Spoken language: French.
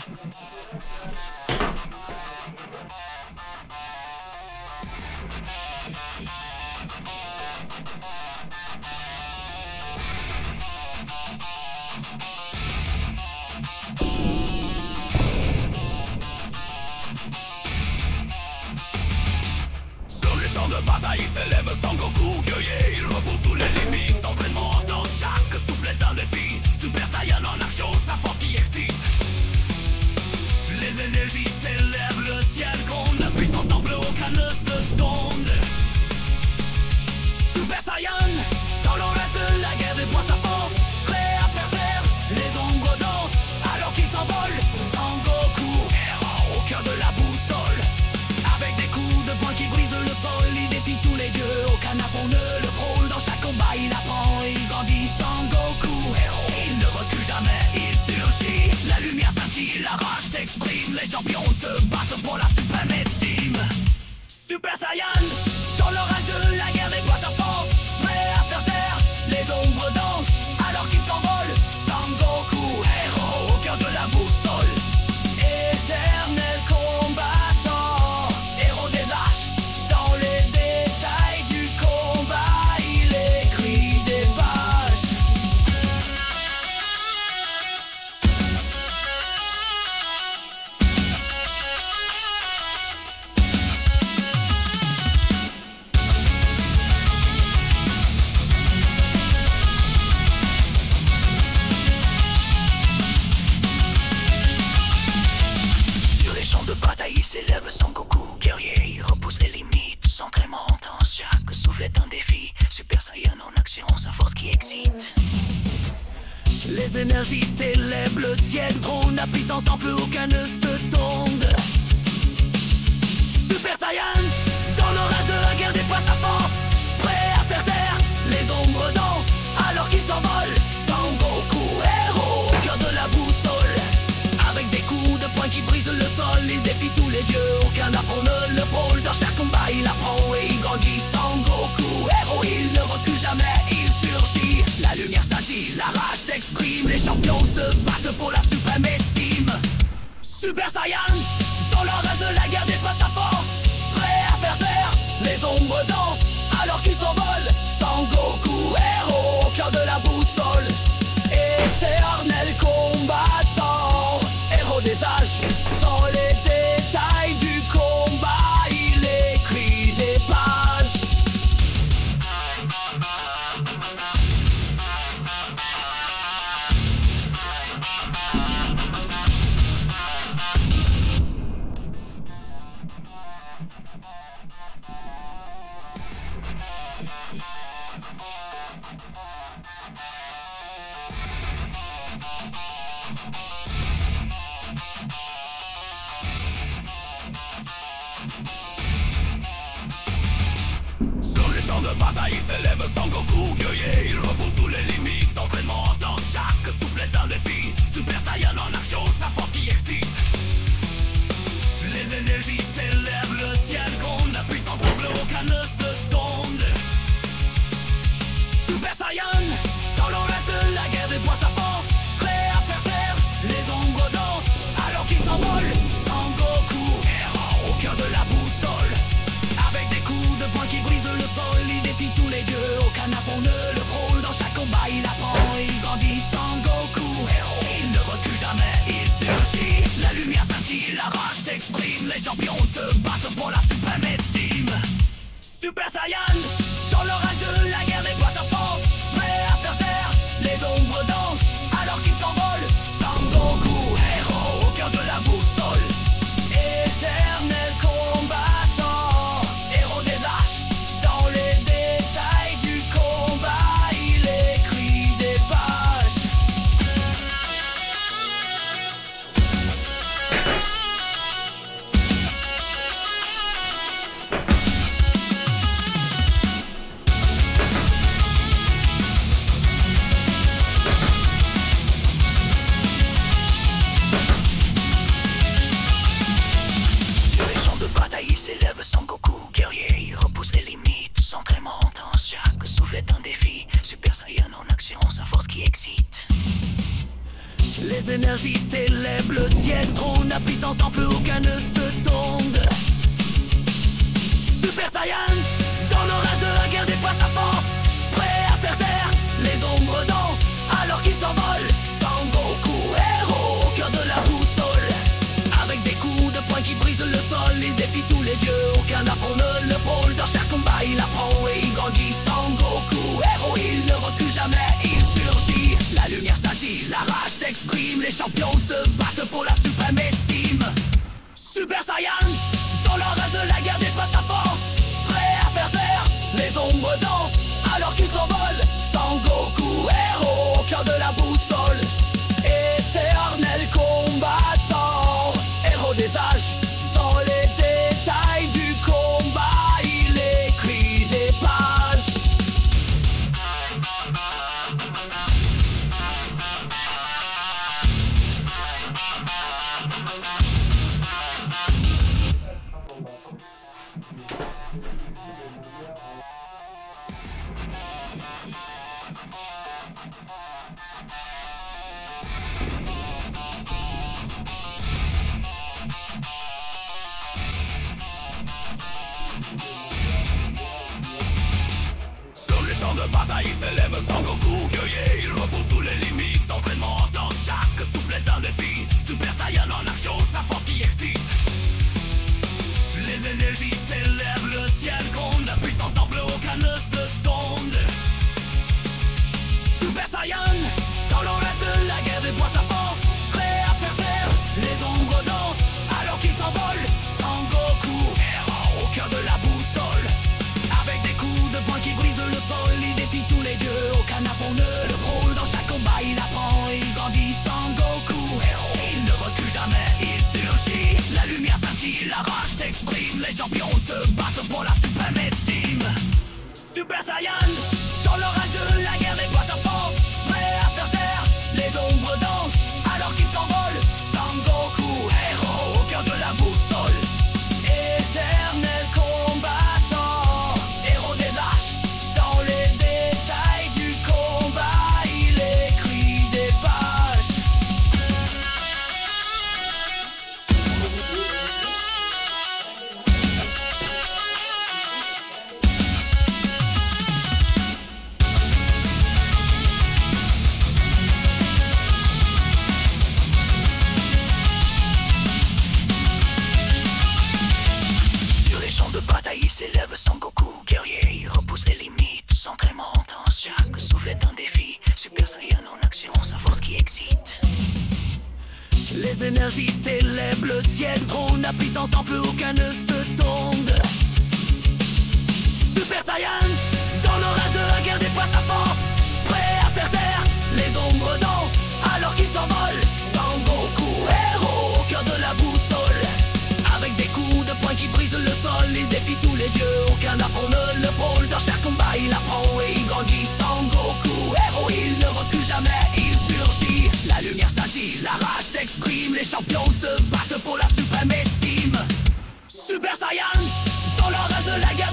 Sur les champs de bataille s'élève Sangoku, guerrier. Il repose sous les limites, entraînement dans chaque souffle est un défi. Super Saiyan en action, sa force qui excite. Les énergies s'élèvent, le ciel gronde, la puissance semble aucun ne se tourne. Super Saiyan, dans l'orage de la guerre déploie sa force, prêt à faire taire les ombres dansent, alors qu'il s'envole. Sangoku, héros au cœur de la boussole, avec des coups de poing qui brisent le sol, il défie tous les dieux, aucun affront ne le frôle. Dans chaque combat il apprend et il grandit. Sangoku, héros, il ne recule jamais, il surgit. La lumière scintille, la rage s'exprime, les champions se battent pour la suprême estime. Super Saiyan, dans l'orage de la guerre déploie sa force, prêt à faire taire les ombres dansent, alors qu'il s'envole. Sangoku, héros au cœur de la boussole, éternel combattant, héros des âges. Dans les détails du combat, il écrit des pages. Sur les champs de bataille, il s'élève Sangoku, guerrier. Il repousse les limites, s'entraînement dans chaque souffle est un défi. Super Saiyan en action, sa force qui excite. Les énergies s'élèvent, le ciel gronde, la puissance en plus aucun ne se tourne. Super Saiyan, dans l'orage de la guerre déploie sa force, prêt à faire taire les ombres dansent, alors qu'il s'envole. Sangoku, héros au cœur de la boussole, avec des coups de poing qui brisent le sol, il défie tous les dieux, aucun affront ne le frôle. Dans chaque combat il apprend et il grandit. Sangoku, héros, il ne recule jamais, il surgit. La lumière scintille, la rage s'exprime, les champions se battent pour la suprême estime. Super Saiyan, dans l'orage de la guerre déploie sa force, prêt à faire taire les ombres dansent, alors qu'il s'envole. Sangoku, héros au cœur de la boussole, éternel combattant, héros des âges. Dans les détails du combat, il écrit des pages. Sur les champs de bataille s'élève Sangoku, guerrier. Il repose sous les limites, s'entraînement dans chaque souffle est un défi. Super Saiyan en action, sa force qui excite. Les énergies s'élèvent, le ciel gronde, la puissance semble aucun ne se tourne. Super Saiyan, dans l'orage de la guerre déploie sa force, prêt à faire taire les ombres dansent, alors qu'il s'envole. Sangoku, héros au cœur de la boussole, avec des coups de poing qui brisent le sol, il défie tous les dieux, aucun affront ne le frôle. Dans chaque combat il apprend et il grandit. Sangoku, héros, Les énergies s'élèvent, le ciel trône, à puissance sans plus aucun ne se tourne. Super Saiyan, dans l'orage de la guerre déploie sa force, prêt à faire taire les ombres dansent, alors qu'il s'envole. Sangoku, héros au cœur de la boussole. Avec des coups de poing qui brisent le sol, il défie tous les dieux, aucun affront ne le frôle. Dans chaque combat il apprend et il grandit. Sangoku, héros, il ne recule jamais, il surgit. La lumière scintille, la rage s'exprime, les champions se battent pour la suprême estime. Super Saiyan, dans l'orage de la guerre déploie sa force, prêt à faire taire les ombres dansent, alors qu'il s'envole. Sangoku, héros au cœur de la boussole. Éternel combattant, héros des âges, dans les détails du combat, il écrit des pages. Sur les champs de bataille, il s'élève Sangoku, guerrier, il repose sous les limites. Entraînement intense, chaque souffle est un défi. Super Saiyan en action, sa force qui excite. Les énergies s'élèvent, le ciel gronde, la puissance en plus aucun ne se tourne. Super Saiyan, dans l'orage de la guerre déploie sa force, prêt à faire taire les ombres dansent, alors qu'il s'envole. Sangoku, héros au cœur de la boussole. Avec des coups de poing qui brisent le sol, il défie tous les dieux, aucun affront ne le frôle. Dans chaque combat il apprend et il grandit. Sangoku, héros, il ne recule jamais, il surgit. La lumière scintille, la rage s'exprime, les champions se battent pour la suprême estime. Super Saiyan, dans l'orage de la guerre déploie sa force, prêt à faire taire les ombres dansent, alors qu'il s'envole. Sangoku, héros au cœur de la boussole. Éternel combattant, héros des âges, dans les détails du combat, il écrit des pages. Sur les champs de bataille, il s'élève Sangoku, guerrier, il repousse les limites. S'entraînement intense, chaque souffle est un défi. Super Saiyan en action, sa force qui excite. Les énergies s'élèvent, le ciel trône, à puissance sans plus aucun ne se tourne. Super Saiyan, dans l'orage de la guerre déploie sa force, prêt à faire taire les ombres dansent, alors qu'il s'envole. Sangoku, héros au cœur de la boussole. Avec des coups de poing qui brisent le sol, il défie tous les dieux, aucun affront ne le frôle. Dans chaque combat il apprend et il grandit. Sangoku, héros, il ne recule jamais, il surgit. La lumière scintille, la rage s'exprime, les champions se battent pour la suprême estime. Super Saiyan, dans l'orage de la guerre